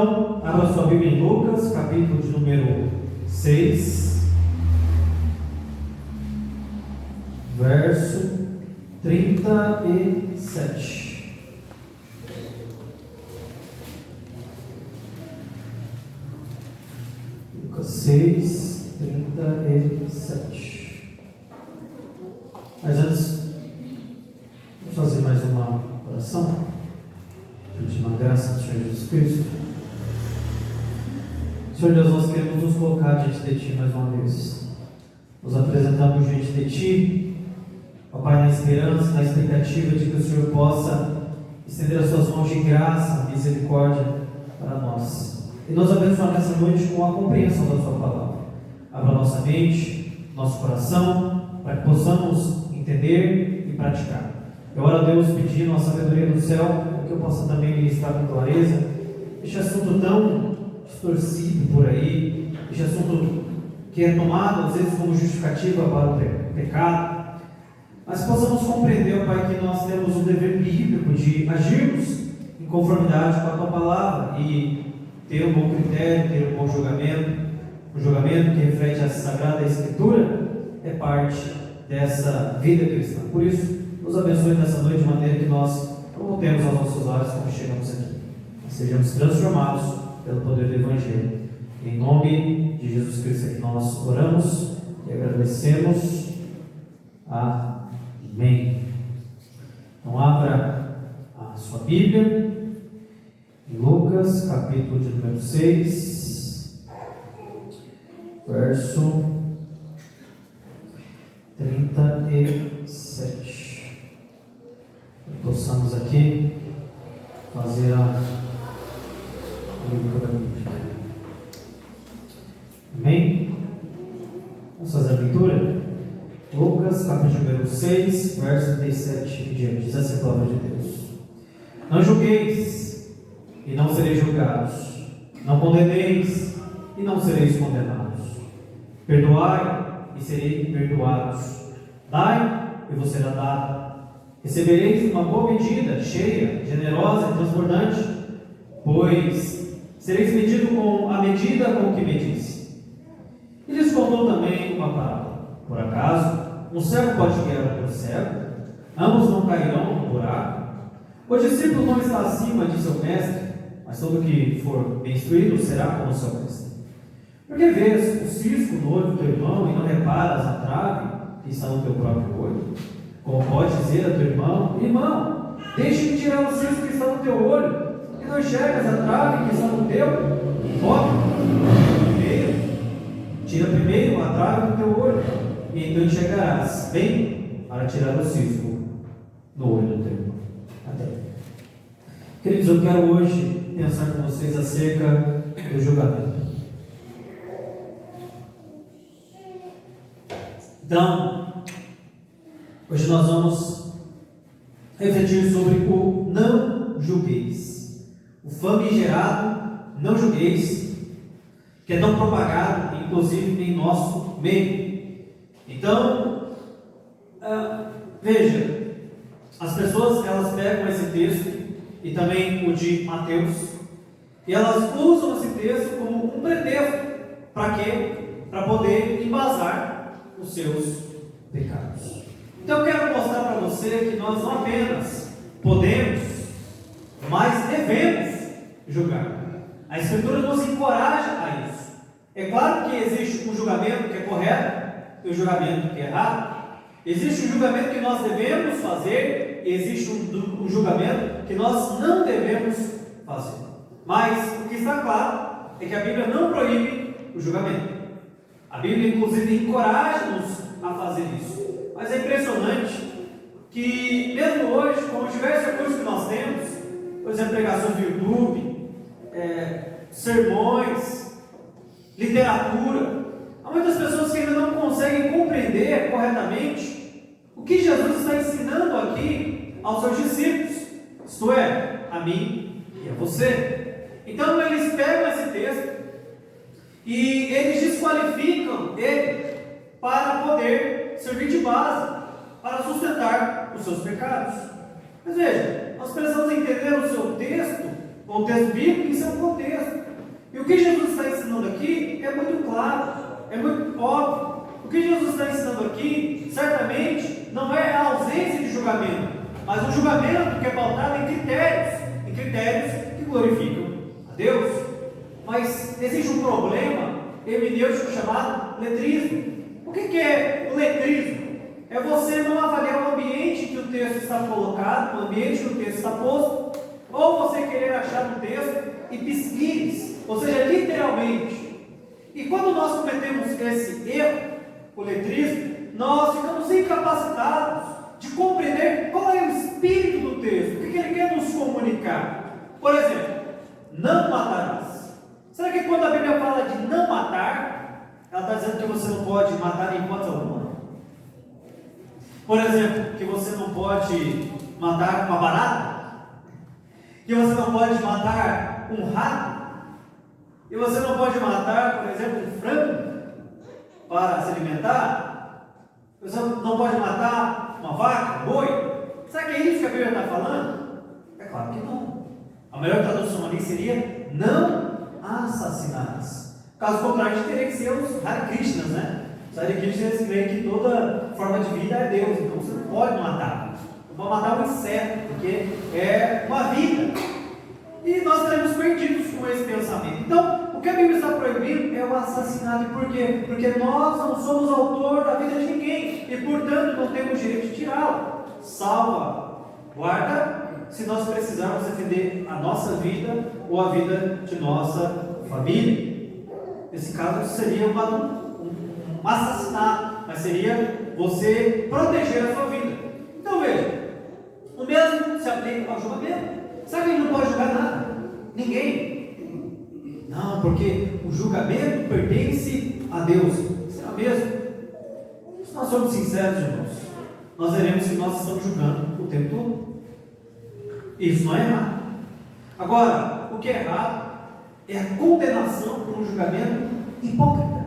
Então, abra sua Bíblia em Lucas, capítulo de número 6, verso 37. Lucas 6, 37. Mas antes, vamos fazer mais uma oração, pedindo a graça do Senhor Jesus Cristo. Senhor Deus, nós queremos nos colocar diante de Ti mais uma vez. Nos apresentamos diante de Ti, ó Pai, na esperança, na expectativa de que o Senhor possa estender as Suas mãos de graça, misericórdia para nós. E nos abençoar nessa noite com a compreensão da Sua palavra. Abra nossa mente, nosso coração, para que possamos entender e praticar. Eu oro a Deus pedindo a sabedoria do céu, para que eu possa também ministrar com clareza este assunto tão distorcido por aí, este assunto que é tomado às vezes como justificativa para o pecado, mas possamos compreender, ó Pai, que nós temos um dever bíblico de agirmos em conformidade com a Tua palavra e ter um bom critério, ter um bom julgamento. O julgamento que reflete a Sagrada Escritura é parte dessa vida cristã. Por isso, nos abençoe nessa noite de maneira que nós não voltemos aos nossos lares quando chegamos aqui. Nós sejamos transformados pelo poder do Evangelho. Em nome de Jesus Cristo é que nós oramos e agradecemos. Amém. Então abra a sua Bíblia em Lucas, capítulo de número 6, verso 37. Possamos aqui fazer a leitura da Bíblia. Amém? Vamos fazer a leitura? Lucas, capítulo número 6, verso 37 em diante. Diz assim a palavra de Deus: Não julgueis, e não sereis julgados. Não condeneis, e não sereis condenados. Perdoai, e sereis perdoados. Dai, e vos será dado. Recebereis uma boa medida, cheia, generosa e transbordante, pois sereis medido com a medida com que medis. E lhes contou também uma parábola. Por acaso, um cego pode guiar outro cego? Ambos não cairão no buraco? O discípulo não está acima de seu mestre, mas todo que for bem instruído será como seu mestre. Por que vês o cisco no olho do teu irmão e não reparas a trave que está no teu próprio olho? Como pode dizer a teu irmão: Irmão, deixe-me tirar o cisco que está no teu olho, e não enxergas a trave que está no teu? Tira primeiro a trave do teu olho, e então enxergarás bem para tirar o cisco no olho do teu irmão. Até. Queridos, eu quero hoje pensar com vocês acerca do julgamento. Então, hoje nós vamos refletir sobre o não julgueis, o famigerado não julgueis, que é tão propagado, inclusive em nosso meio. Então, veja, as pessoas elas pegam esse texto e também o de Mateus, e elas usam esse texto como um pretexto para quê? Para poder embasar os seus pecados. Então eu quero mostrar para você que nós não apenas podemos, mas devemos julgar. A Escritura nos encoraja a isso. É claro que existe um julgamento que é correto e um julgamento que é errado. Existe um julgamento que nós devemos fazer e existe um julgamento que nós não devemos fazer. Mas o que está claro é que a Bíblia não proíbe o julgamento. A Bíblia, inclusive, encoraja-nos a fazer isso. Mas é impressionante que, mesmo hoje, com os diversos recursos que nós temos, por exemplo, pregações do YouTube, sermões, literatura, há muitas pessoas que ainda não conseguem compreender corretamente o que Jesus está ensinando aqui aos seus discípulos, isto é, a mim e a você. Então, eles pegam esse texto e eles desqualificam ele para poder servir de base, para sustentar os seus pecados. Mas veja, nós precisamos entender o seu texto O texto bíblico, isso é um contexto. E o que Jesus está ensinando aqui é muito claro, é muito óbvio. O que Jesus está ensinando aqui, certamente, não é a ausência de julgamento, mas um julgamento que é pautado em critérios que glorificam a Deus. Mas existe um problema hermenêutico chamado letrismo. O que é o letrismo? É você não avaliar o ambiente que o texto está colocado, o ambiente que o texto está posto, ou você querer achar no texto e pisquires, ou seja, literalmente. E quando nós cometemos esse erro, o letrismo, nós ficamos incapacitados de compreender qual é o espírito do texto, o que ele quer nos comunicar. Por exemplo, não matarás. Será que quando a Bíblia fala de não matar, ela está dizendo que você não pode matar em hipótese alguma? Por exemplo, que você não pode matar uma barata? Que você não pode matar um rato? E você não pode matar, por exemplo, um frango para se alimentar? Você não pode matar uma vaca, um boi? Será que é isso que a Bíblia está falando? É claro que não. A melhor tradução ali seria: não assassinarás. Caso contrário, a gente teria que ser os Hare Krishnas, né? Os Hare Krishnas creem que toda forma de vida é Deus, então você não pode matar. Não pode matar um inseto, porque é uma vida. E nós estaremos perdidos com esse pensamento. Então, o que a Bíblia está proibindo é o assassinato. E por quê? Porque nós não somos autor da vida de ninguém e, portanto, não temos direito de tirá-lo. Salva, guarda, se nós precisarmos defender a nossa vida ou a vida de nossa família. Nesse caso, seria um assassinato, mas seria você proteger a sua vida. Então, veja, o mesmo se aplica ao julgamento. Sabe que ele não pode julgar nada? Ninguém. Não, porque o julgamento pertence a Deus. Será mesmo? Se nós somos sinceros, irmãos, nós veremos que nós estamos julgando o tempo todo. Isso não é errado. Agora, o que é errado é a condenação por um julgamento hipócrita.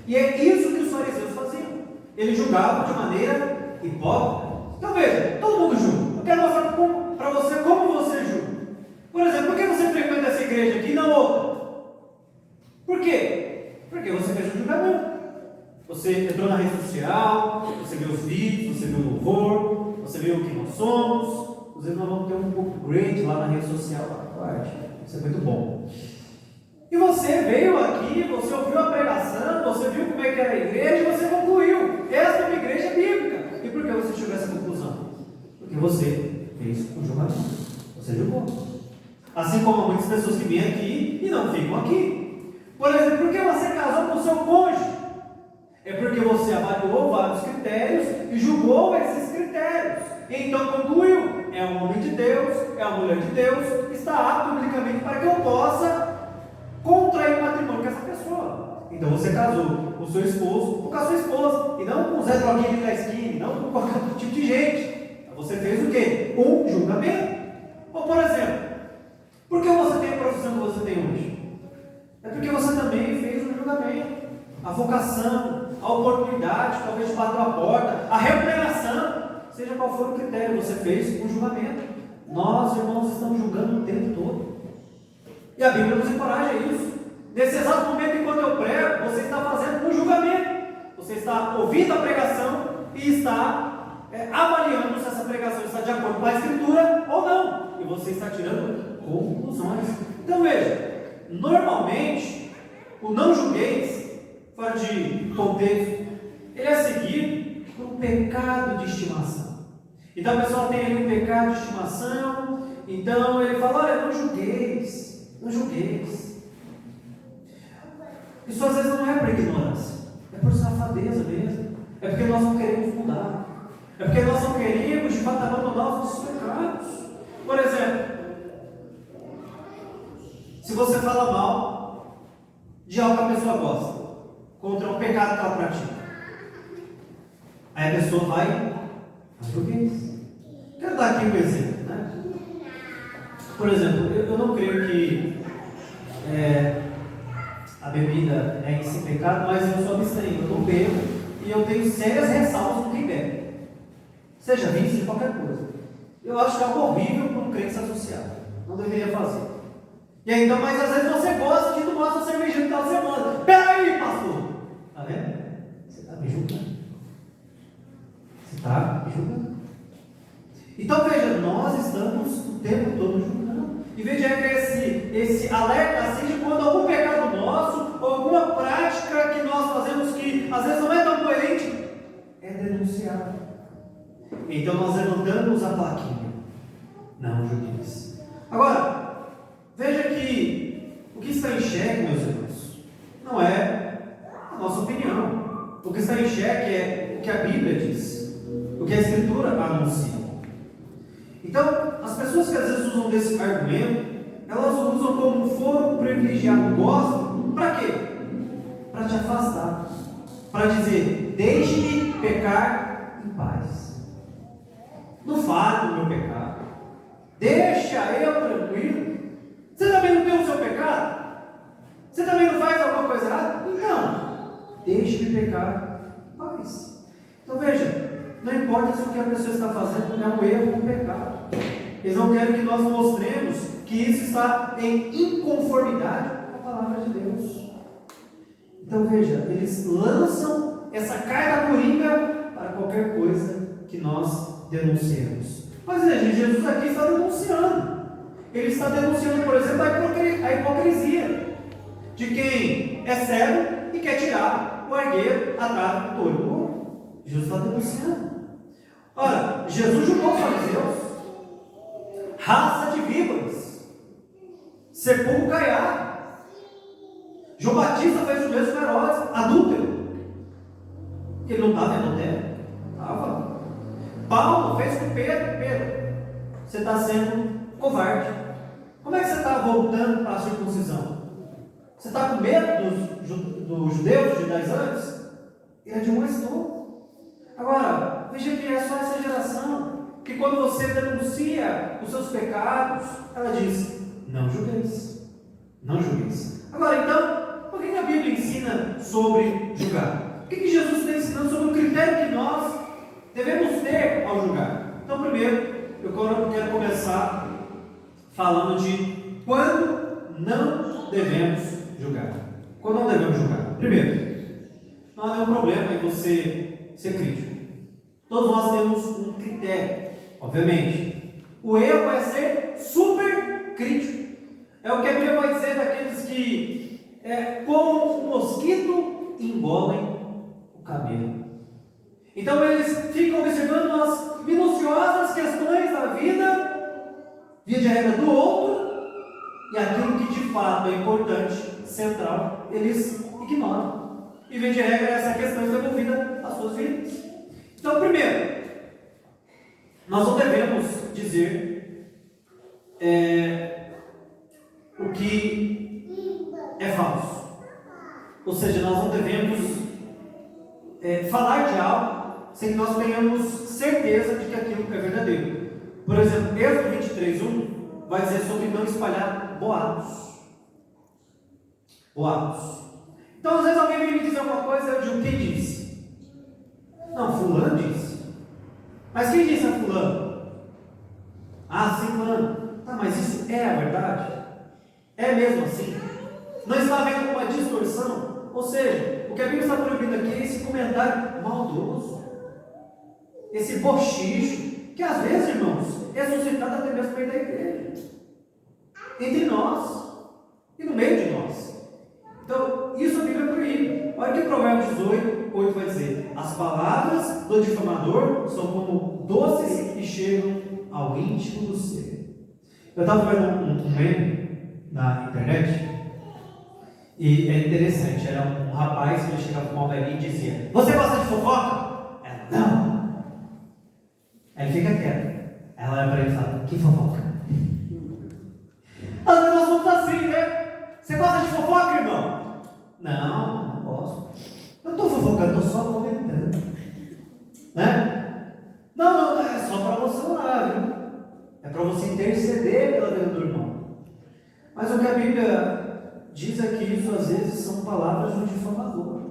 E é isso que os fariseus faziam. Eles julgavam de maneira hipócrita. Então veja, todo mundo julga. Eu quero mostrar para você como você julga. Por exemplo, por que você frequenta essa igreja aqui e não outra? Por quê? Porque você fez um julgamento. Você entrou na rede social, você viu os vídeos, você viu o louvor, você viu quem nós somos. Inclusive nós vamos ter um upgrade lá na rede social, na parte. Isso é muito bom. E você veio aqui, você ouviu a pregação, você viu como é que era a igreja e você concluiu: esta é uma igreja bíblica. E por que você chegou a essa conclusão? Porque você fez um julgamento. Você julgou. Assim como há muitas pessoas que vêm aqui e não ficam aqui. Por exemplo, por que você casou com o seu cônjuge? É porque você avaliou vários critérios e julgou esses critérios. E então concluiu: é um homem de Deus, é uma mulher de Deus, está apto biblicamente para que eu possa contrair matrimônio com essa pessoa. Então você casou com o seu esposo ou com a sua esposa, e não com o Zé Droguinha ali da esquina, não com qualquer outro tipo de gente. Então você fez o quê? Um julgamento. Ou por exemplo, por que você tem a profissão que você tem hoje? É porque você também fez um julgamento. A vocação, a oportunidade, talvez bateu a porta, a remuneração, seja qual for o critério, você fez um julgamento. Nós, irmãos, estamos julgando o tempo todo. E a Bíblia nos encoraja a isso. Nesse exato momento, enquanto eu prego, você está fazendo um julgamento. Você está ouvindo a pregação e está avaliando se essa pregação está de acordo com a Escritura ou não. E você está tirando conclusões. Então veja, normalmente, o não julgueis, fora de contexto, ele é seguido por um pecado de estimação. Então a pessoa tem ali um pecado de estimação, então ele fala: olha, não julgueis, não julgueis. Isso às vezes não é por ignorância, é por safadeza mesmo, é porque nós não queremos mudar, é porque nós não queremos de fato abandonar os nossos pecados. Por exemplo, se você fala mal de algo que a pessoa gosta, contra um pecado que ela pratica, aí a pessoa vai: mas por que isso? Quero dar aqui um exemplo, né? Por exemplo, eu não creio que a bebida é em si pecado, mas eu sou abstenho, eu não bebo e eu tenho sérias ressalvas com quem bebe, seja vinho, seja qualquer coisa. Eu acho que é algo horrível para um crente se associar, não deveria fazer. E aí, então, mas às vezes você gosta de tomar sua cervejinha no final de semana. Peraí, pastor! Tá vendo? Você está me julgando. Você está me julgando. Então veja, nós estamos o tempo todo julgando. E veja que esse alerta seja quando algum pecado nosso, ou alguma prática que nós fazemos que às vezes não é tão coerente, é denunciado. Então nós levantamos a plaquinha. Não julgueis. Agora, veja que o que está em xeque, meus irmãos, não é a nossa opinião. O que está em xeque é o que a Bíblia diz, o que a Escritura anuncia. Então, as pessoas que às vezes usam desse argumento, elas usam como um foro privilegiado gospel, para quê? Para te afastar, para dizer, deixe-me pecar em paz. Não fale do meu pecado, deixa eu tranquilo. Você também não tem o seu pecado? Você também não faz alguma coisa errada? Então, deixe-me pecar em paz. Então veja, não importa se o que a pessoa está fazendo é um erro ou um pecado. Eles não querem que nós mostremos que isso está em inconformidade com a palavra de Deus. Então veja, eles lançam essa carga coringa para qualquer coisa que nós denunciemos. Mas veja, Jesus aqui está denunciando. Ele está denunciando, por exemplo, a hipocrisia de quem é cego e quer tirar o argueiro atrás do touro. Jesus está denunciando. Ora, Jesus julgou os fariseus, raça de víboras, sepulcro caiado. João Batista fez o mesmo com Herodes, adúltero. Ele não estava em adultério? Estava. Paulo fez com Pedro, você está sendo covarde. Como é que você está voltando para a circuncisão? Você está com medo dos judeus, dos judaizantes? Ele admoestou. Agora, veja que é só essa geração que quando você denuncia os seus pecados, ela diz, não julgueis. Não julgueis. Agora então, por que a Bíblia ensina sobre julgar? O que Jesus está ensinando sobre o critério que nós devemos ter ao julgar? Então primeiro, eu quero começar falando de quando não devemos julgar. Quando não devemos julgar? Primeiro, não há nenhum problema em você ser crítico. Todos nós temos um critério, obviamente. O erro é ser super crítico. É o que a Bíblia vai dizer daqueles que, como um mosquito, engolem o camelo. Então eles ficam observando as minuciosas questões da vida, via de regra do outro, e aquilo que de fato é importante, central, eles ignoram. E via de regra essa questão está envolvida nas suas vidas. Então, primeiro, nós não devemos dizer o que é falso. Ou seja, nós não devemos falar de algo sem que nós tenhamos certeza de que aquilo é verdadeiro. Por exemplo, Êxodo 23:1 vai dizer sobre não espalhar boatos. Boatos. Então, às vezes alguém vem me dizer alguma coisa, eu digo, quem disse? Não, fulano disse. Mas quem disse a fulano? Ah, sim, fulano. Tá, mas isso é a verdade? É mesmo assim? Não está havendo uma distorção? Ou seja, o que a Bíblia está proibindo aqui é esse comentário maldoso, esse bochicho, que às vezes, irmãos, é suscitado até mesmo no meio da igreja, entre nós e no meio de nós. Então, isso a Bíblia proíbe. Olha o que Provérbios 18:8 vai dizer: as palavras do difamador são como doces que chegam ao íntimo do ser. Eu estava vendo um meme na internet, e é interessante. Era um rapaz que chegava com uma velhinha e dizia: você gosta de fofoca? Ela: não. Aí ele fica quieto. Ela olha para ele e fala: que fofoca? Às vezes nós somos assim, né? Você gosta de fofoca, irmão? Não, não gosto. Eu estou fofocando, estou só comentando. Né? Não, é só para você orar, viu? É para você interceder pela vida do irmão. Mas o que a Bíblia diz é que isso às vezes são palavras do difamador.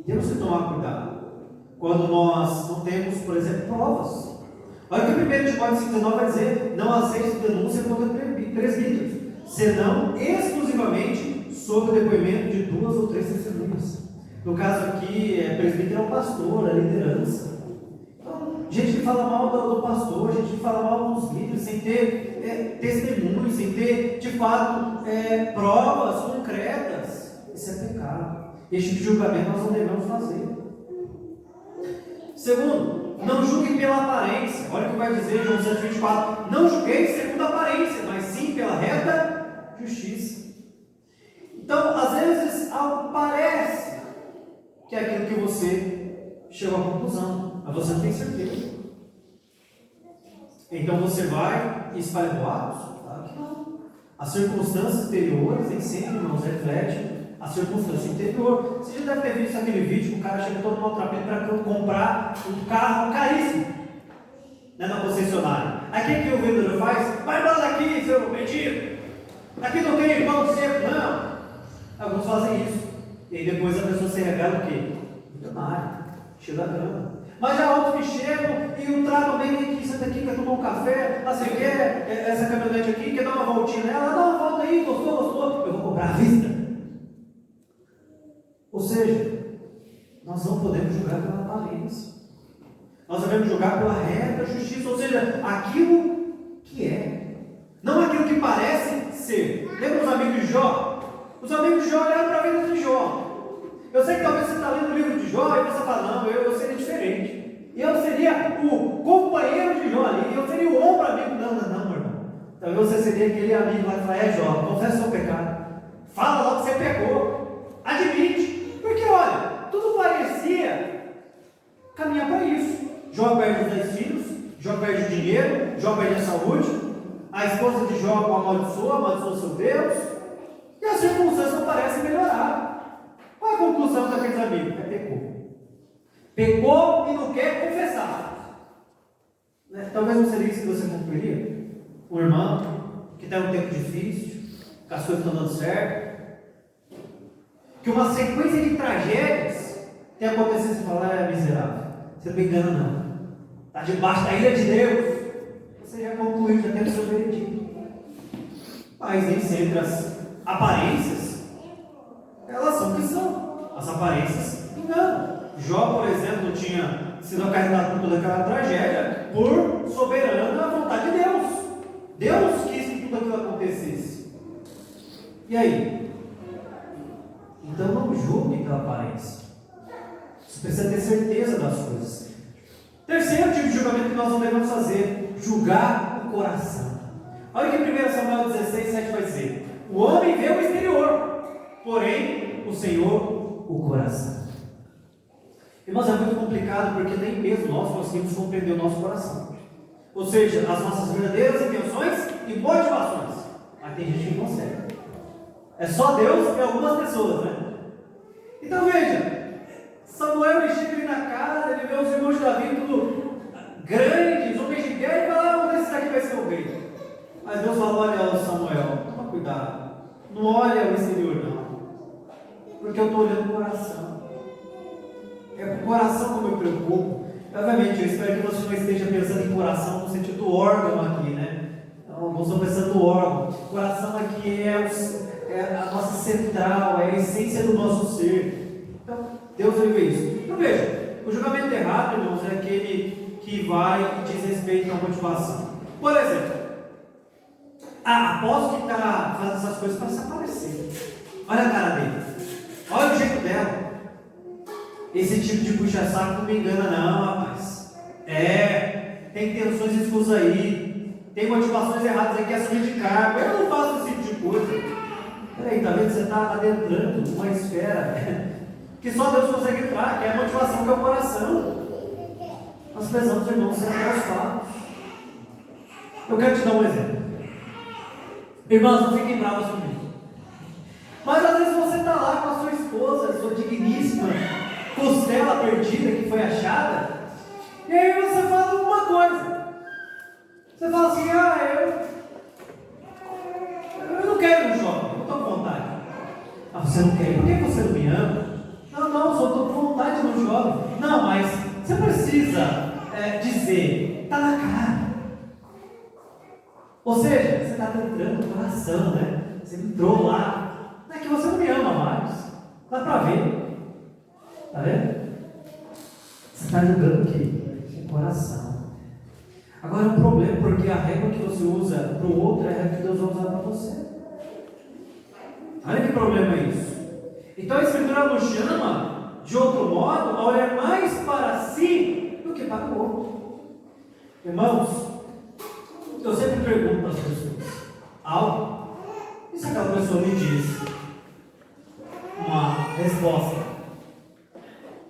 Temos que tomar cuidado quando nós não temos, por exemplo, provas. Olha o que 1 Timóteo 5:19 vai dizer: não aceite denúncia contra presbíteros. senão exclusivamente sob o depoimento de 2 ou 3 testemunhas. No caso aqui, presbítero é o pastor, a liderança. Então, gente que fala mal do pastor, gente que fala mal dos líderes, sem ter testemunhos, sem ter, de fato, provas concretas. Isso é pecado. Este tipo de julgamento nós não devemos fazer. Segundo, não julguem pela aparência. Olha o que vai dizer João 7,24. Não julguei segundo a aparência, mas sim pela reta justiça. Então, às vezes, algo parece que é aquilo que você chegou à conclusão, mas você não tem certeza. Então você vai e espalha boatos? Claro que não. As circunstâncias exteriores nem sempre, irmãos, refletem a circunstância interior. Você já deve ter visto aquele vídeo que o cara chega todo maltrapilho para comprar um carro caríssimo, né, na concessionária. Aí o que o vendedor faz? Vai embora daqui, seu mendigo! Aqui não tem pão seco, não! Alguns fazem isso. E aí depois a pessoa se revela o quê? Milionário, cheio da grana. Mas já outros que chegam e o tratam bem aqui, senta aqui, quer tomar um café, você quer essa caminhonete aqui, quer dar uma voltinha nela, dá uma volta aí, gostou, eu vou comprar à vista. Ou seja, nós não podemos julgar pela aparência. Nós devemos julgar pela reta justiça, ou seja, aquilo que é, não aquilo que parece ser. Lembra os amigos de Jó? Os amigos de Jó olharam para a vida de Jó. Eu sei que talvez você está lendo o livro de Jó e você fala, não, eu seria diferente. Eu seria o companheiro de Jó ali, eu seria o ombro amigo. Não, meu irmão. Talvez você seria aquele amigo lá que fala, Jó, confessa o seu pecado. Fala logo que você pecou. Admite. Porque olha, tudo parecia caminhar para isso. Jó perde os 10 filhos, Jó perde o dinheiro, Jó perde a saúde, a esposa de Jó amaldiçoa seu Deus, e as circunstâncias não parecem melhorar. Qual é a conclusão daqueles amigos? Pecou. Pecou e não quer confessar. Né? Talvez não seria isso que você concluiria? Um irmão que está em um tempo difícil, que as coisas estão dando certo, que uma sequência de tragédias tem acontecido e você fala, miserável, você não me engana não. Está debaixo da ira de Deus. Você já concluiu, já tem o seu veredito. Mas nem sempre as aparências, elas são o que são. As aparências enganam. Jó, por exemplo, tinha sido acarretado por toda aquela tragédia por soberana vontade de Deus. Deus quis que tudo aquilo acontecesse. E aí? Então não julgue pela aparência. Você precisa ter certeza das coisas. Terceiro tipo de julgamento que nós não devemos fazer: julgar o coração. Olha o que 1 Samuel 16:7 vai dizer: o homem vê o exterior, porém o Senhor o coração. Irmãos, é muito complicado porque nem mesmo nós conseguimos compreender o nosso coração. Ou seja, as nossas verdadeiras intenções e motivações. Mas tem gente que não consegue. É só Deus e algumas pessoas, né? Então veja, Samuel ele chega ali na casa, ele vê os irmãos de Davi tudo grandes, homens de guerra, e fala, vamos ver se esse aqui vai ser o rei. Mas Deus fala, olha Samuel, toma cuidado, não olha o exterior não, porque eu estou olhando o coração. É com o coração que eu me preocupo. Obviamente, eu espero que você não esteja pensando em coração no sentido do órgão aqui, né? Não estou pensando no órgão. O coração aqui é a nossa central, é a essência do nosso ser. Então, Deus ele vê isso. Então veja, o julgamento errado, irmãos, é aquele que vai e diz respeito à motivação. Por exemplo, aposto que está fazendo essas coisas para se aparecer. Olha a cara dele, olha o jeito dela. Esse tipo de puxa-saco não me engana não, rapaz. Tem intenções escusas aí, tem motivações erradas aí que é subir de cargo. Eu não faço esse tipo de coisa. Peraí, tá vendo? Você está adentrando uma esfera que só Deus consegue entrar, que é a motivação, que é o coração. Nós precisamos, irmãos, ser até os fatos. Eu quero te dar um exemplo. Irmãos, não fiquem bravos comigo. Mas às vezes você está lá com a sua esposa, sua digníssima costela perdida que foi achada, e aí você fala uma coisa. Você fala assim, eu não quero ir no shopping, não estou com vontade. Você não quer ir? Por que você não me ama? Não, só estou com vontade de ir no shopping. Não, mas você precisa dizer, está na cara. Ou seja, você está tentando o coração, né? Você entrou lá. Não é que você não me ama mais. Dá para ver. Está vendo? Você está julgando o quê? O coração. Agora o problema é porque a régua que você usa para o outro é a régua que Deus vai usar para você. Olha que problema é isso. Então a Escritura nos chama, de outro modo, a olhar mais para si do que para o outro. Irmãos, eu sempre pergunto para as pessoas algo, e se aquela pessoa me diz uma resposta,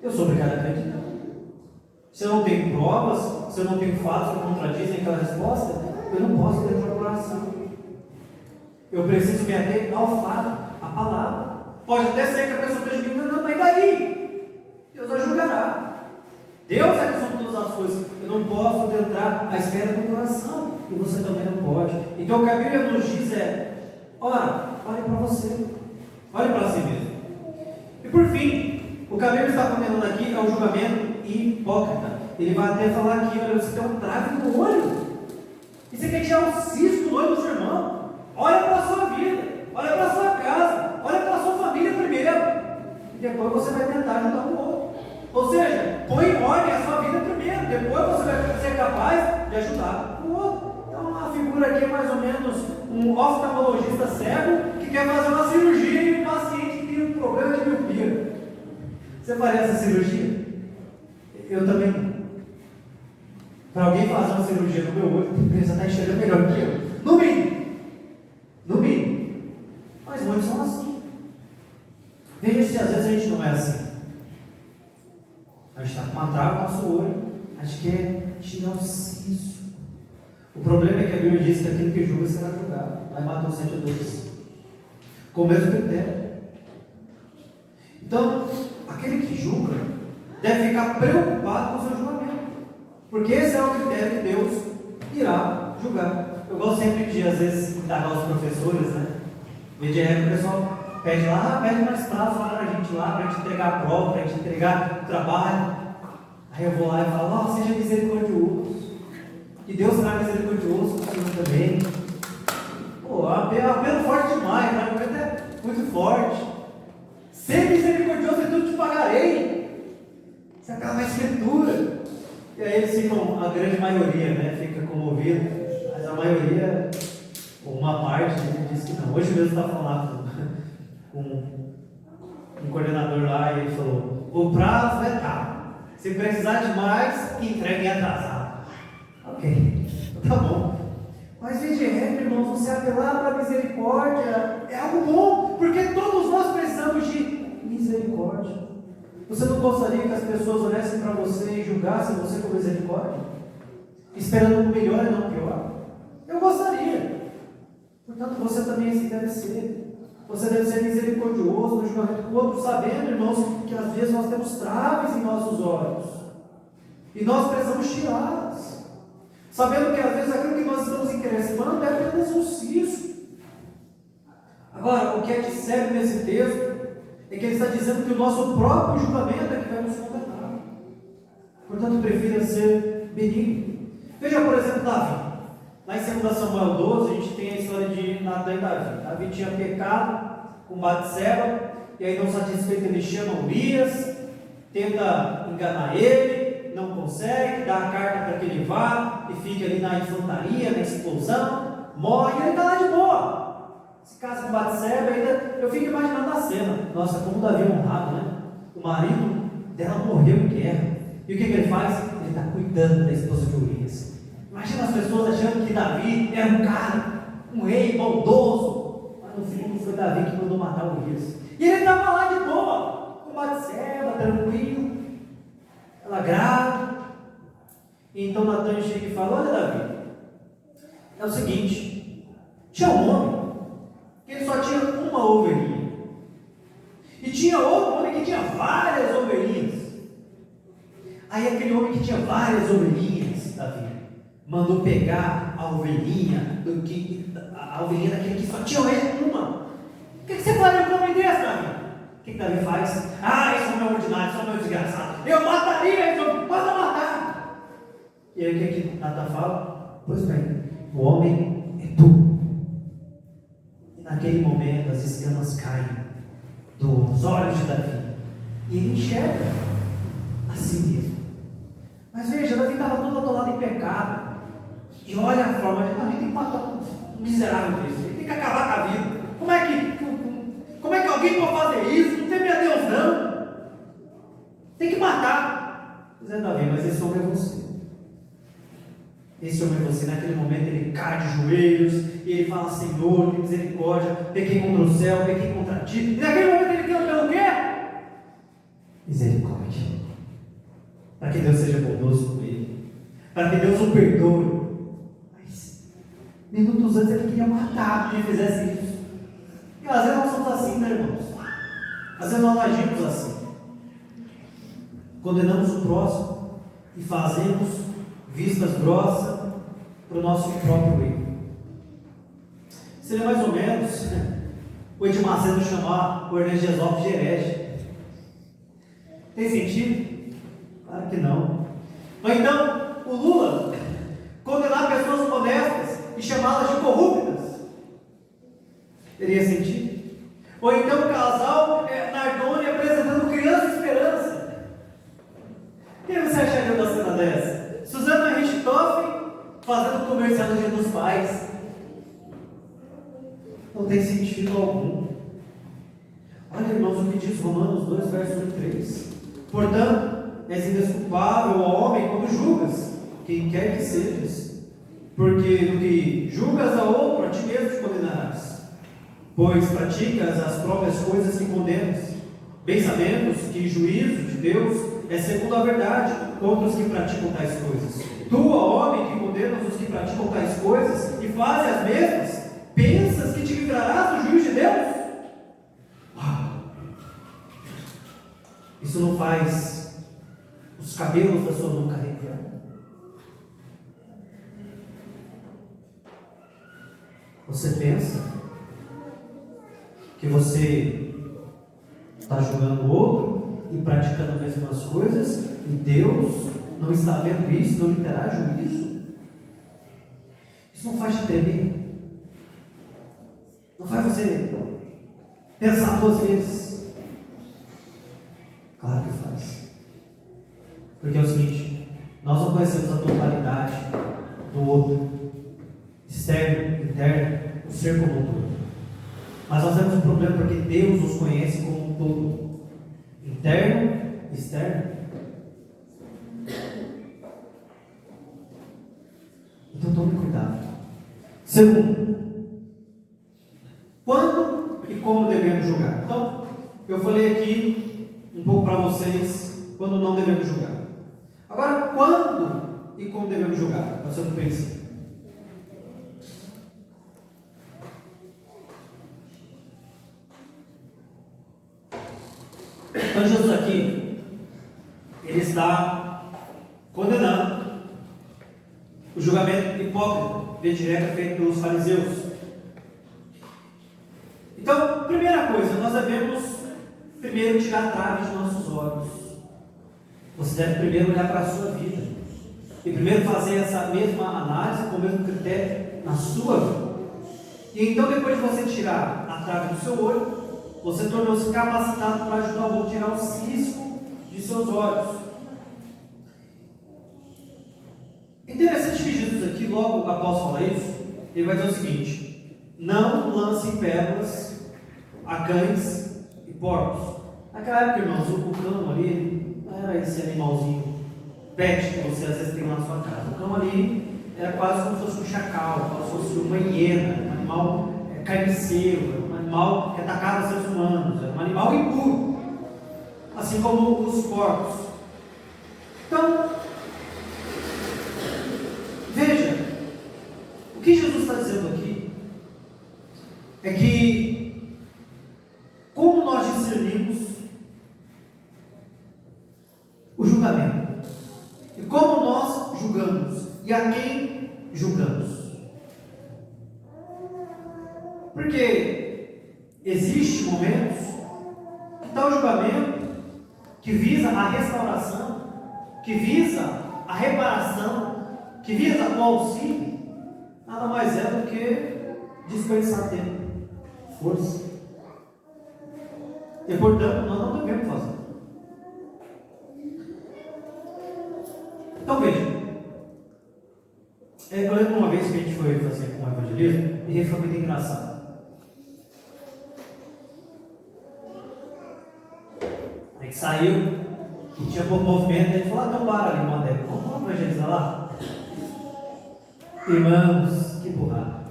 eu sou obrigado a acreditar. Se eu não tenho provas, se eu não tenho fatos que contradizem aquela resposta, eu não posso ter meu coração. Eu preciso me ater ao fato, à palavra. Pode até ser que a pessoa esteja me enganando, mas daí? Deus vai julgará. Deus é que são todas as coisas. Eu não posso adentrar a esfera do coração. E você também não pode. Então o que a Bíblia nos diz é: ora, olhe para você. Olhe para si mesmo. E por fim, o que a Bíblia está condenando aqui é o julgamento hipócrita. Ele vai até falar aqui: olha, você tem um trave no olho. E você quer tirar um cisco do olho do seu irmão? Olha para a sua vida. Olha para a sua casa. Olha para a sua família primeiro. E depois você vai tentar ajudar o outro. Ou seja, põe em ordem a sua vida primeiro. Depois você vai ser capaz de ajudar o outro. Então a figura aqui é mais ou menos um oftalmologista cego que quer fazer uma cirurgia e um paciente que tem um problema de miopia. Você faria essa cirurgia? Eu também não. Para alguém fazer uma cirurgia no meu olho, precisa estar enxergando melhor que eu. No mínimo. No mínimo. Mas muitos são assim. Veja se às vezes a gente não é assim. A gente está com uma trava no nosso olho. A gente quer tirar o siso. O problema é que a Bíblia diz que aquele que julga será julgado. Lá em Mateus 7:2. Com o mesmo critério. Então, aquele que julga deve ficar preocupado com o seu julgamento. Porque esse é o critério que Deus irá julgar. Eu gosto sempre de, às vezes, dar aos professores, né? Via de regra, o pessoal pede lá, pede mais prazo para a gente lá, para a gente entregar a prova, para a gente entregar o trabalho. Aí eu vou lá e falo: seja misericordioso. Que Deus será misericordioso com o Senhor também. Pô, apelo forte demais, né? Porque é muito forte. Ser misericordioso e tudo te pagarei. Isso é aquela escritura. E aí eles ficam, a grande maioria, né? Fica comovido. Mas a maioria, uma parte, diz que não. Hoje mesmo estava falando com um coordenador lá e ele falou: o prazo é tal. Se precisar de mais, entregue atrasado. Ok, tá bom. Mas veja de regra, irmãos, você apelar para a misericórdia é algo bom, porque todos nós precisamos de misericórdia. Você não gostaria que as pessoas olhassem para você e julgassem você com misericórdia? Esperando o melhor e não o pior? Eu gostaria. Portanto, você também assim deve ser. Você deve ser misericordioso no julgamento do outro, sabendo, irmãos, que às vezes nós temos traves em nossos olhos. E nós precisamos tirá-las. Sabendo que às vezes aquilo que nós estamos encrespando é apenas um cisco. Agora, o que é de sério nesse texto é que ele está dizendo que o nosso próprio julgamento é que vai nos condenar. Portanto, prefira ser benigno. Veja, por exemplo, Davi. Lá em 2 Samuel 12, a gente tem a história de Natan e Davi. Davi tinha pecado com Batseba, e aí não satisfeito ele chama Urias, tenta enganar ele, não consegue, dá a carta para que ele vá, e fica ali na infantaria, na explosão, morre, e ele está lá de boa. Se casa com Batseba, ainda eu fico imaginando a cena. Nossa, como Davi é honrado, né? O marido dela morreu em guerra. E o que ele faz? Ele está cuidando da esposa de Urias. Imagina as pessoas achando que Davi era um cara, um rei bondoso. Mas no fim foi Davi que mandou matar Urias. E ele estava lá de boa, com Batseba, tranquilo. Ela grávida. E então Natan chega e fala: olha, Davi, é o seguinte, tinha um homem que ele só tinha uma ovelhinha. E tinha outro homem que tinha várias ovelhinhas. Aí aquele homem que tinha várias ovelhinhas, Davi, mandou pegar a ovelhinha daquele que só tinha uma. O que você faria com um homem desse, Davi? O que Davi faz? Esse é o meu ordinário, esse é o meu desgraçado. Eu mataria, então manda matar. E aí o que Natan fala? Pois bem, o homem é tu. E naquele naquele momento as escamas caem dos olhos de Davi. E ele enxerga a si mesmo. Mas veja, Davi estava todo atolado em pecado. E olha a forma de Davi tem que matar um miserável desse. Ele tem que acabar com a vida. Como é que alguém pode fazer isso? Não teme a Deus, não. Tem que matar. Pois é, Davi, mas esse homem é você. Esse homem é você. Naquele momento ele cai de joelhos e ele fala: Senhor, que misericórdia, pequei contra o céu, pequei contra ti. E naquele momento ele clama pelo quê? Misericórdia. Para que Deus seja bondoso com ele. Para que Deus o perdoe. Mas minutos antes ele queria matar quem fizesse isso. E às vezes nós somos assim, né, irmãos? Às vezes nós agimos assim. Condenamos o próximo e fazemos vistas grossas para o nosso próprio erro. Seria mais ou menos o Edir Macedo chamar o Ernesto Gesópolis de herege. Tem sentido? Claro que não. Ou então, o Lula condenar pessoas honestas e chamá-las de corruptas. Teria sentido? Ou então o casal Nardoni apresentando Criança Esperança. Quem você acharia da cena dessa? Suzana Richthofen fazendo comercial no Dia dos Pais. Não tem sentido algum. Olha, irmãos, o que diz Romanos 2, verso 1 e 3. Portanto, és indesculpável, ó homem, quando julgas quem quer que sejas, porque no que julgas a outro, a ti mesmo te condenarás, pois praticas as próprias coisas que condenas. Bem sabemos que juízo de Deus é segundo a verdade contra os que praticam tais coisas. Tu, ó homem, que condenas os que praticam tais coisas e fazes as mesmas, pensas que te livrarás do juízo de Deus? Isso não faz os cabelos da sua nuca arrepiar? Você pensa que você está julgando o outro e praticando as mesmas coisas e Deus não está vendo isso, não lhe terá juízo? Isso não faz te tremer? Não faz você pensar duas vezes? Claro que faz. Porque é o seguinte: nós não conhecemos a totalidade do outro, externo, interno, o ser como um todo. Mas nós temos um problema porque Deus os conhece como um todo, interno, externo. Então tome cuidado. Segundo, quando e como devemos julgar? Então, eu falei aqui um pouco para vocês quando não devemos julgar. Agora, quando e como devemos julgar? Você não pensa. Então Jesus aqui, ele está condenando o julgamento hipócrita, via direta, feito pelos fariseus. Então, primeira coisa, nós devemos primeiro tirar a trave de nossos olhos. Você deve primeiro olhar para a sua vida e primeiro fazer essa mesma análise com o mesmo critério na sua vida. E então, depois de você tirar a trave do seu olho, você tornou-se capacitado para ajudar o outro a tirar o cisco de seus olhos. Interessante que Jesus aqui, logo após falar isso, ele vai dizer o seguinte: não lance pérolas a cães e porcos. Naquela época, irmãos, o cão ali não era esse animalzinho pet que você às vezes tem lá na sua casa. O cão ali era quase como se fosse um chacal, como se fosse uma hiena, um animal carniceiro, um animal que atacava seres humanos, era um animal impuro, assim como os porcos. Então, veja, o que Jesus está dizendo aqui é que como nós discernimos o julgamento e como nós julgamos e a quem julgamos. Porque existem momentos que está o julgamento que visa a restauração, que visa a reparação, que visa o auxílio, nada mais é do que desperdiçar tempo, força. E portanto, nós não devemos fazer. Então veja, eu lembro uma vez que a gente foi fazer um evangelismo e foi muito engraçado. A gente saiu e tinha pouco movimento, a gente falou, tem um bar ali, uma adega, vamos evangelizar lá? Irmãos, que burrada.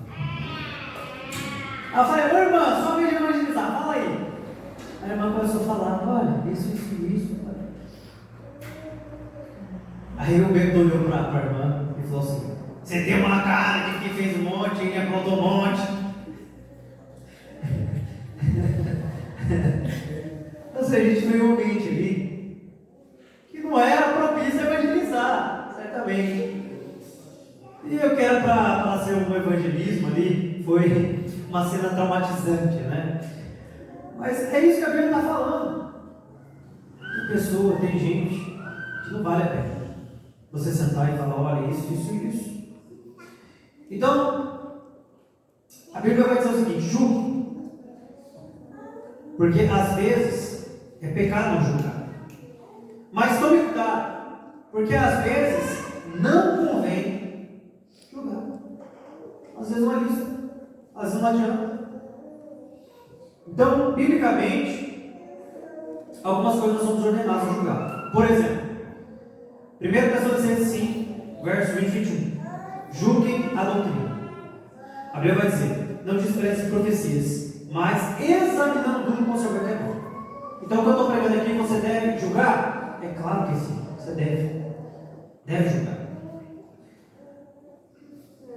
Aí eu falei, ô irmã, só vez de evangelizar, fala aí. Aí a irmã começou a falar, olha, isso. Aí o Beto olhou para a irmã e falou assim, você tem uma cara de quem fez um monte e aprontou um monte. Ou seja, a gente foi um ambiente ali que não era propício a evangelizar, certamente. E eu quero para ser um evangelismo ali, foi uma cena traumatizante, né? Mas é isso que a Bíblia está falando. Tem pessoa, tem gente que não vale a pena você sentar e falar, olha, isso. Então, a Bíblia vai dizer o seguinte, julgue. Porque às vezes é pecado não julgar. Mas tome cuidado, porque às vezes não convém julgar. Às vezes não é isso, às vezes não adianta. Então, biblicamente, algumas coisas nós somos ordenados a julgar. Por exemplo, 1 Tessalonicenses 5, verso 20 e 21. Julguem a doutrina. A Bíblia vai dizer, não desprezem profecias, mas examinando tudo com o seu temor. Então, o que eu estou pregando aqui, você deve julgar? É claro que sim, você deve julgar.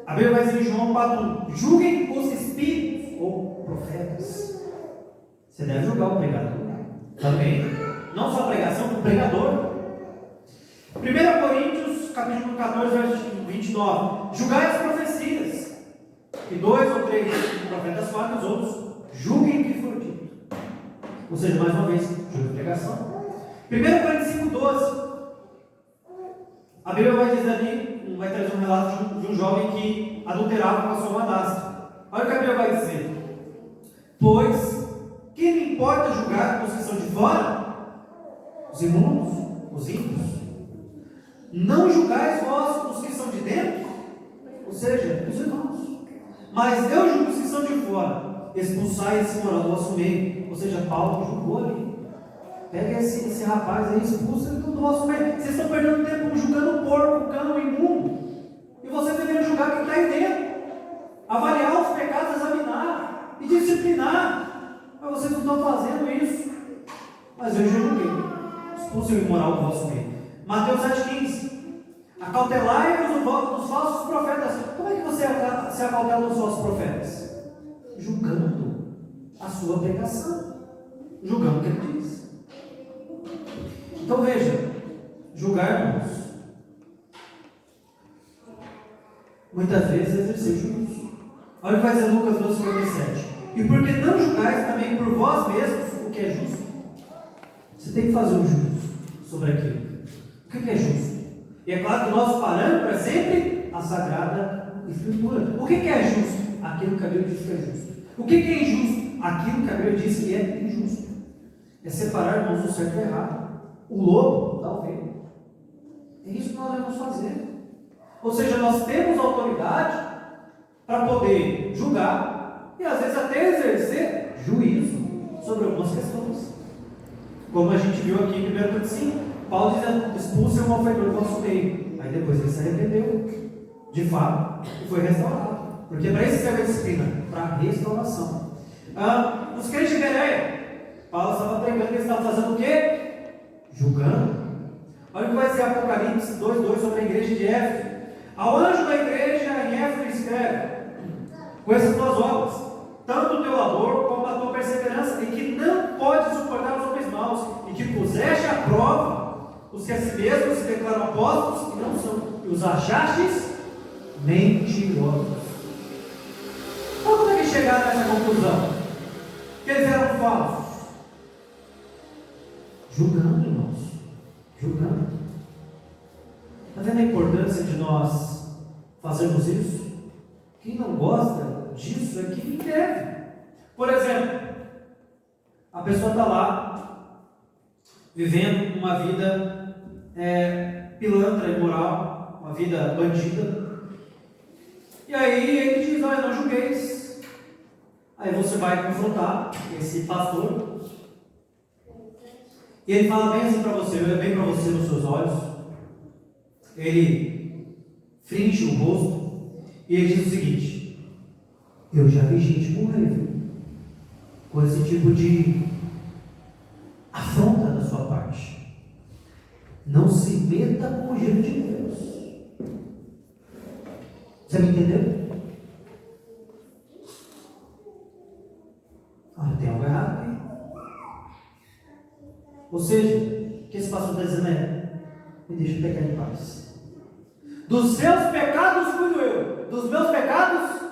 A Bíblia vai dizer em João 4:1, julguem os espíritos ou profetas. Você deve julgar o pregador também, não só a pregação, o pregador. 1 Coríntios, capítulo 14, verso 29, julgai as profecias, e 2 ou 3 profetas falam, os outros julguem o que for dito. Ou seja, mais uma vez, julgue a pregação. 1 Coríntios 5:12, a Bíblia vai dizer ali, vai trazer um relato de um jovem que adulterava com a sua madrasta. Olha o que a Bíblia vai dizer. Pois, quem lhe importa julgar os que são de fora? Os imundos, os ímpios? Não julgais vós os que são de dentro? Ou seja, os irmãos. Mas eu julgo os que são de fora. Expulsai esse moral do vosso meio. Ou seja, Paulo julgou ali. Pega esse rapaz aí, expulsa ele do vosso meio. Vocês estão perdendo tempo julgando o porco, o cão, o imundo. E vocês deveriam julgar quem está aí dentro. Avaliar os pecados, examinar e disciplinar. Mas vocês não estão fazendo isso. Mas eu julguei. Expulsem o imoral do vosso meio. Mateus 7,15. Acautelai-vos dos falsos profetas. Como é que você se acautela dos falsos profetas? Julgando a sua pregação. Julgando o que ele diz. Então veja, julgarmos muitas vezes é exercer juízo. Olha o que vai dizer Lucas 12:57. E porque não julgais também por vós mesmos o que é justo? Você tem que fazer um juízo sobre aquilo. O que é justo? E é claro que o nosso parâmetro é sempre a Sagrada Escritura. O que é justo? Aquilo que a Bíblia diz que é justo. O que é injusto? Aquilo que a Bíblia diz que é injusto. É separar, irmãos, o certo e o errado. O lobo da ovelha. É isso que nós devemos fazer. Ou seja, nós temos autoridade para poder julgar e às vezes até exercer juízo sobre algumas questões. Como a gente viu aqui em 1 Coríntios 5, Paulo diz, expulse o malfeitor do vosso meio. Aí depois ele se arrependeu, de fato, e foi restaurado. Porque para isso serve a disciplina, para restauração. Os crentes de Bereia, Paulo estava pregando que eles estavam fazendo o quê? Julgando. Olha o que vai dizer Apocalipse 2:2 sobre a igreja de Éfeso. Ao anjo da igreja em Éfeso escreve: conheça as tuas obras, tanto o teu labor como a tua perseverança, e que não pode suportar os homens maus, e que puseste à prova os que a si mesmos se declaram apóstolos e não são, e os achastes mentirosos. Então, como é que chegaram a essa conclusão? Que eles eram falsos. Julgando, irmãos. Julgando. Está vendo a importância de nós fazermos isso? Quem não gosta disso é quem deve. Por exemplo, a pessoa está lá, vivendo uma vida pilantra, imoral, uma vida bandida. E aí ele diz: olha, não julgueis. Aí você vai confrontar esse pastor. E ele fala bem assim para você, olha bem para você nos seus olhos. Ele finge o rosto e ele diz o seguinte: eu já vi gente morrer com esse tipo de afronta da sua parte. Não se meta com o jeito de Deus. Você me entendeu? Olha, tem algo errado aqui. Ou seja, o que esse pastor está dizendo me deixa pecar em paz. Dos seus pecados cuido eu, dos meus pecados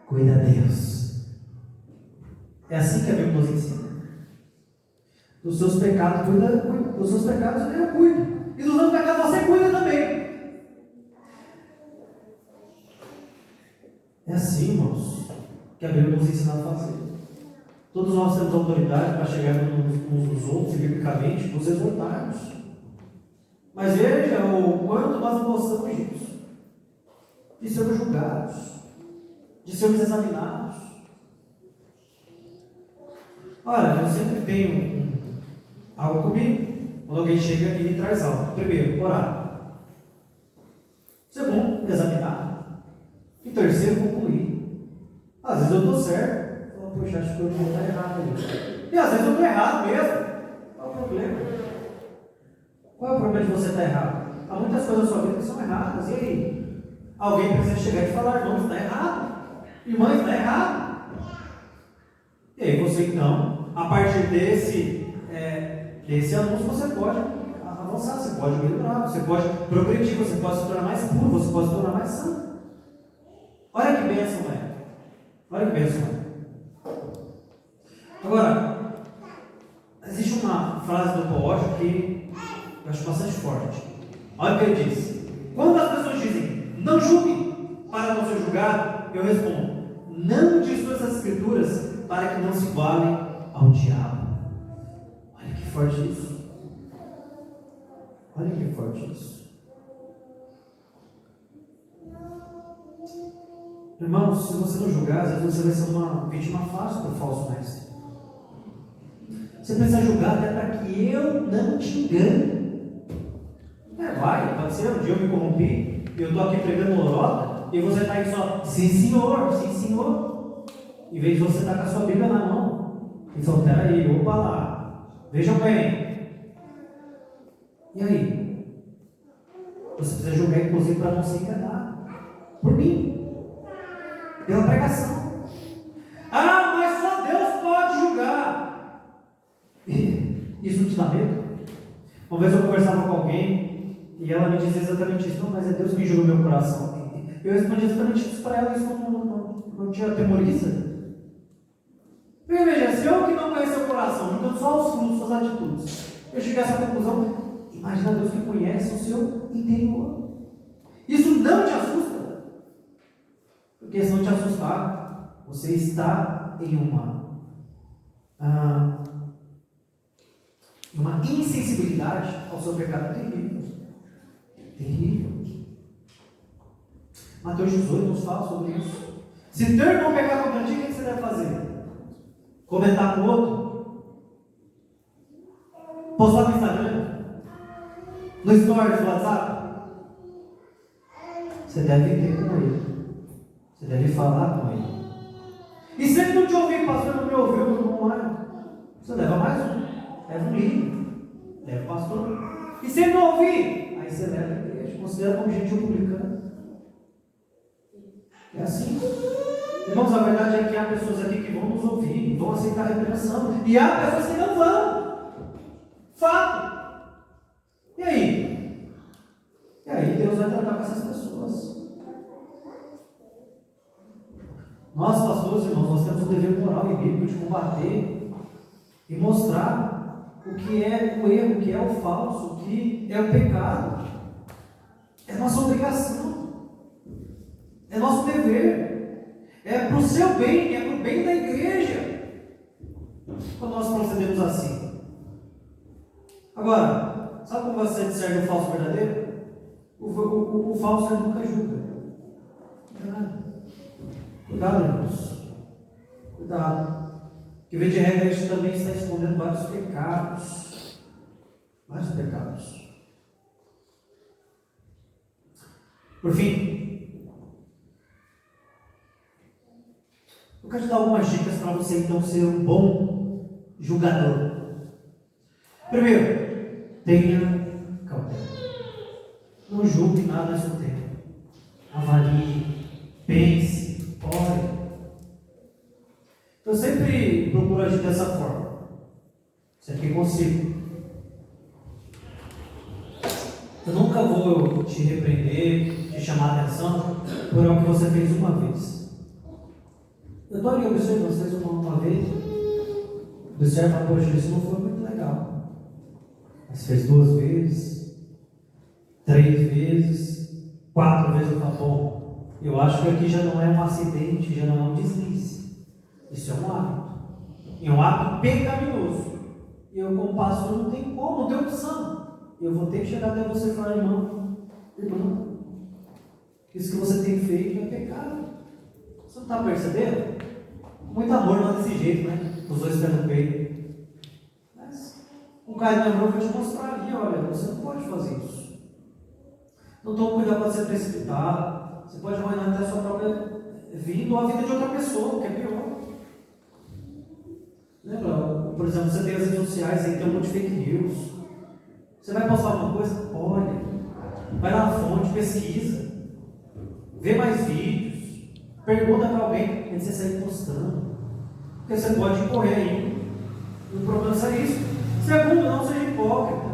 cuida Deus. É assim que a Bíblia nos ensina. Dos seus pecados dos seus pecados eu cuido, e dos meus pecados você cuida também. É assim, irmãos, que a Bíblia nos ensina a fazer. Todos nós temos autoridade para chegar uns nos outros e biblicamente nos exortarmos. Mas veja o quanto nós não gostamos disso, de sermos julgados, de sermos examinados. Olha, eu sempre tenho algo comigo. Quando alguém chega e me traz algo, primeiro, orar. Segundo, examinar. E terceiro, concluir. Às vezes eu estou certo. Poxa, acho que eu vou estar errado ali. E às vezes eu estou errado mesmo. Qual é o problema? Qual é o problema de você estar errado? Há muitas coisas na sua vida que são erradas. E aí? Alguém precisa chegar e falar: irmão, está errado. Irmã, está errado. E aí você então, a partir desse anúncio, você pode avançar, você pode melhorar, você pode progredir, você pode se tornar mais puro, você pode se tornar mais santo. Olha que bênção é. Olha que bênção é. Agora, existe uma frase do Paul Washer que eu acho bastante forte. Olha o que ele diz: quando as pessoas dizem não julgue para não ser julgado, eu respondo: não destrua essas escrituras para que não se igualem ao diabo. Olha que forte isso. Olha que forte isso. Irmãos, se você não julgar, às vezes você vai ser uma vítima fácil do falso mestre. Você precisa julgar até para que eu não te engane. Pode ser, um dia eu me corrompi, e eu estou aqui pregando lorota, e você está aí só, sim senhor. Em vez de você estar com a sua Bíblia na mão, e falar: peraí, opa lá, vejam bem. E aí? Você precisa julgar, inclusive, para não ser enganado. Por mim. Pela pregação. Ah, mas só Deus pode julgar. Isso não te dá medo? Uma vez eu conversava com alguém e ela me dizia exatamente isso: não, mas é Deus que julga o meu coração. Eu respondi exatamente isso para ela. Isso não te atemoriza? Veja, se eu que não conheço o coração, então só os frutos, suas atitudes, eu cheguei a essa conclusão: imagina Deus que conhece o seu interior. Isso não te assusta? Porque se não te assustar, você está em uma insensibilidade ao seu pecado terrível. Terrível. Mateus 18 nos fala sobre isso. Se teu irmão pecar contra ti, o que você deve fazer? Comentar com o outro? Postar no Instagram? No stories do WhatsApp? Você deve ter com ele. Você deve falar com ele. E se ele não te ouvir, pastor, não me ouviu, não é? Você leva mais um. Leva um livro. Leva o pastor. E se ele não ouvir, aí você leva a igreja. Considera como gente pública. É assim. Irmãos, a verdade é que há pessoas aqui que vão nos ouvir, vão aceitar a repreensão. E há pessoas que não vão. Fato. E aí? E aí Deus vai tratar com essas pessoas. Nós, pastores, irmãos, nós temos o dever moral e bíblico de combater e mostrar o que é o erro, o que é o falso, o que é o pecado. É nossa obrigação. É nosso dever. É para o seu bem, é para o bem da igreja, quando nós procedemos assim. Agora, sabe como você discerne o falso verdadeiro? O falso ele nunca julga. Cuidado, irmãos. Cuidado. Que vem de regra, a gente também está escondendo vários pecados. Vários pecados. Por fim, eu quero te dar algumas dicas para você então ser um bom julgador. Primeiro, tenha cautela. Não julgue nada ao seu tempo. Avalie, pense, ore. Eu sempre procuro agir dessa forma. Sempre que consigo. Eu nunca vou te repreender, te chamar a atenção por algo que você fez uma vez. Eu estou ali observando, você fez uma vez. Observa, poxa, isso não foi muito legal. Mas fez 2 vezes, 3 vezes, 4 vezes, eu falo, bom, eu acho que aqui já não é um acidente, já não é um deslize. Isso é um hábito. E é um hábito pecaminoso. E eu, como pastor, não tenho como, não tenho opção. Eu vou ter que chegar até você e falar, irmão, isso que você tem feito é pecado. Você não está percebendo? Muito amor não é desse jeito, né? Os dois pés no peito. Mas, com carinho de amor, eu vou te mostrar ali, olha, você não pode fazer isso. Não tome cuidado para ser precipitado. Você pode arruinar até a sua própria vida ou a vida de outra pessoa, que é pior. Lembra? Por exemplo, você tem as redes sociais aí, tem um monte de fake news. Você vai postar alguma coisa? Olha, vai lá na fonte, pesquisa, vê mais vídeos, pergunta para alguém antes de você sair postando. Porque você pode incorrer aí. O problema é isso. Segundo, não seja hipócrita.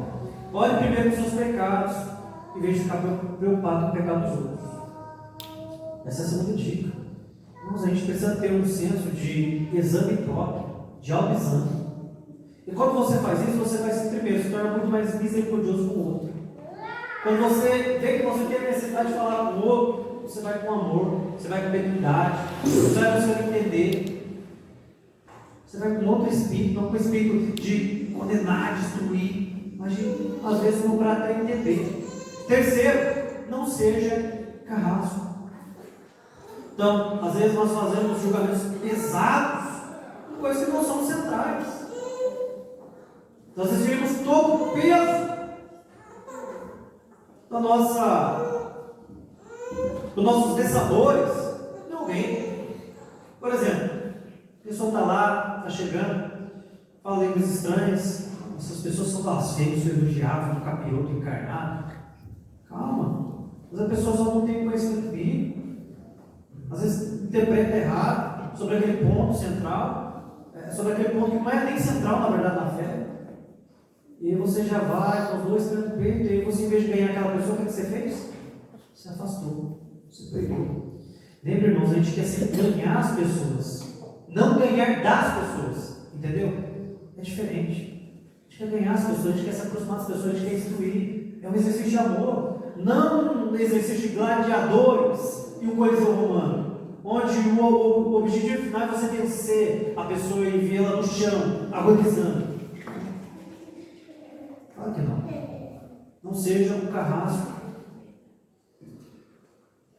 Olhe primeiro os seus pecados, em vez de ficar preocupado com o pecado dos outros. Essa é a segunda dica. Mas a gente precisa ter um senso de exame próprio, de autoexame. E quando você faz isso, você vai se primeiro se torna muito mais misericordioso com o outro. Quando você vê que você tem a necessidade de falar com o outro, você vai com amor, você vai com benignidade, você vai buscando entender. Você vai com outro espírito, não com o espírito de condenar, destruir, mas às vezes não para até entender. Terceiro, não seja carrasco. Então, às vezes nós fazemos julgamentos pesados, coisas que não são centrais. Nós exigimos todo o peso dos nossos dessabores de alguém. Por exemplo, a pessoa está lá, está chegando, fala línguas estranhas, essas pessoas são blasfêmios, são elogiados, do capiroto encarnado. Calma, mas a pessoa só não tem conhecimento bíblico. Às vezes interpreta errado sobre aquele ponto central, sobre aquele ponto que não é nem central, na verdade, na fé. E aí você já vai com os 2 pés no peito, e aí você, em vez de ganhar aquela pessoa, o que você fez? Você afastou, você perdeu. Lembra, irmãos, a gente quer sempre ganhar as pessoas, não ganhar das pessoas, entendeu? É diferente. A gente quer ganhar as pessoas, a gente quer se aproximar das pessoas, a gente quer instruir. É um exercício de amor, não um exercício de gladiadores e o coliseu romano, onde o objetivo final é você vencer a pessoa e vê-la no chão, agonizando. Claro que não. Não seja um carrasco.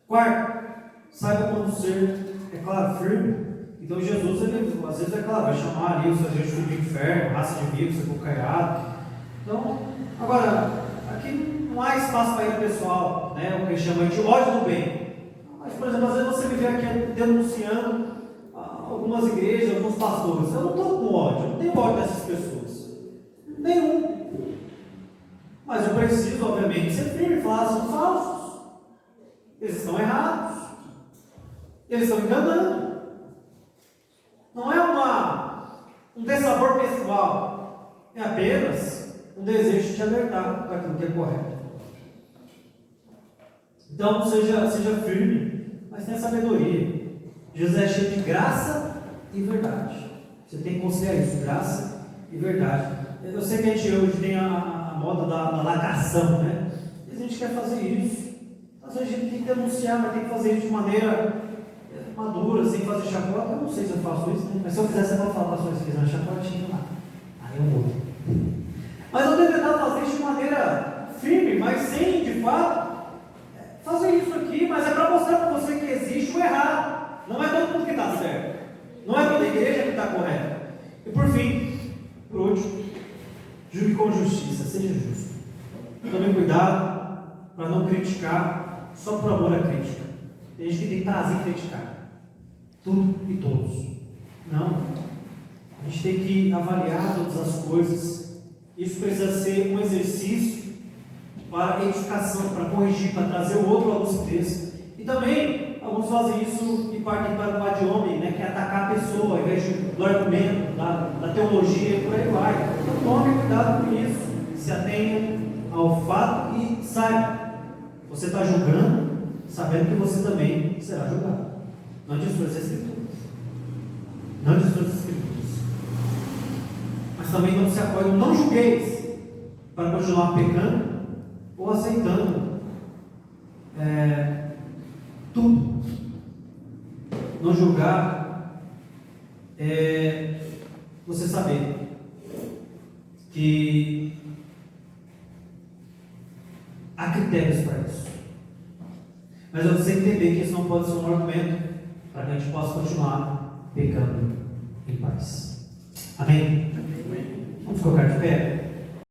Quarto, saiba quando ser, é claro, firme. Então Jesus, ele, às vezes, é claro, vai chamar ali o seu gente do inferno, raça de vírus, caiado. Então, agora, aqui não há espaço para ir pessoal, né? O que chama de ódio do bem. Mas, por exemplo, às vezes você me vê aqui denunciando algumas igrejas, alguns pastores. Eu não estou com ódio, eu não tenho ódio dessas pessoas. Nenhum. Mas eu preciso, obviamente, ser firme e falar, são falsos. Eles estão errados. Eles estão enganando. Não é um dessabor pessoal. É apenas um desejo de te alertar para aquilo que é correto. Então, seja firme, mas tenha sabedoria. Jesus é cheio de graça e verdade. Você tem que considerar isso, graça e verdade. Eu sei que a gente hoje tem a moda da lacração, né? E a gente quer fazer isso. Mas a gente tem que denunciar, mas tem que fazer isso de maneira madura, sem fazer chacota. Eu não sei se eu faço isso, né? Mas se eu fizer, você pode falar, pastor, se fizer uma chacotinha lá. Aí eu mudo. Mas eu devo tentar fazer isso de maneira firme, mas sem, de fato, fazer isso aqui. Mas é para mostrar para você que existe o errado. Não é todo mundo que está certo. Não é toda a igreja que está correta. E por fim, por último, julgue com justiça, seja justo. Tome cuidado para não criticar só por amor à crítica. Tem gente que tem prazer em criticar tudo e todos. Não. A gente tem que avaliar todas as coisas. Isso precisa ser um exercício para edificação, para corrigir, para trazer o outro à luz desse. E também, alguns fazem isso e partem para o lado de homem, né, que é atacar a pessoa, ao invés do argumento, da teologia e por aí vai. Então tome cuidado com isso. Se atenha ao fato e saiba, você está julgando, sabendo que você também será julgado. Não destrua as Escrituras. Não destrua as Escrituras. Mas também não se apoie, não julgueis para continuar pecando ou aceitando tudo. Não julgar é você saber que há critérios para isso. Mas você entender que isso não pode ser um argumento para que a gente possa continuar pecando em paz. Amém? Vamos colocar de pé?